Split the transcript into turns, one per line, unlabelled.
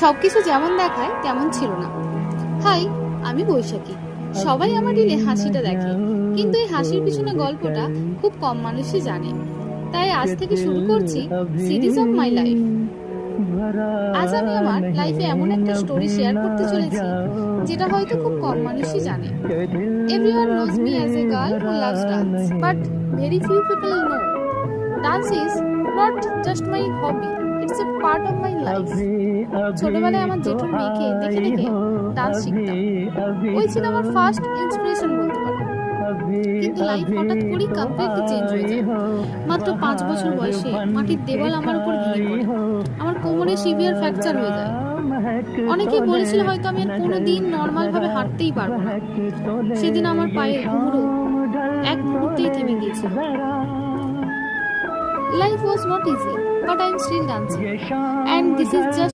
সবকিছু যেমন দেখায় তেমন ছিল না। হাই, আমি বৈশাখী। সবাই আমার রিলে হাসিটা দেখে, কিন্তু এই হাসির পিছনে গল্পটা খুব কম মানুষই জানে। তাই আজ থেকে শুরু করছি সিরিজ অফ মাই লাইফ। আজ আমি আমার লাইফে এমন একটা স্টোরি শেয়ার করতে চলেছি যেটা হয়তো খুব কম মানুষই জানে। Everyone knows me as a girl who loves dance, but very few people know dance is not just my hobby, it's a part of my life. ছোটবেলায় আমার জেঠুর মেয়েকে দেখে দেখে ডান্স শিখতাম। ওই ছিল আমার ফার্স্ট ইন্সপিরেশন বলতে পারো। কিন্তু লাইফ হঠাৎ করেই কমপ্লিটলি চেঞ্জ হয়ে যায়। মাত্র 5 বছর বয়সে মাটির দেওয়াল আমার উপর ভেঙে পড়ে। আমার কোমরে সিভিয়ার ফ্র্যাকচার হয়ে যায়। অনেকেই বলেছিল হয়তো আমি আর কোনোদিন নর্মাল ভাবে হাঁটতেই পারবো না। সেদিন আমার পায়ের কুমড়ো এক মুহূর্তেই থেমে গিয়েছিল। Life was not easy, but I'm still dancing. And this is just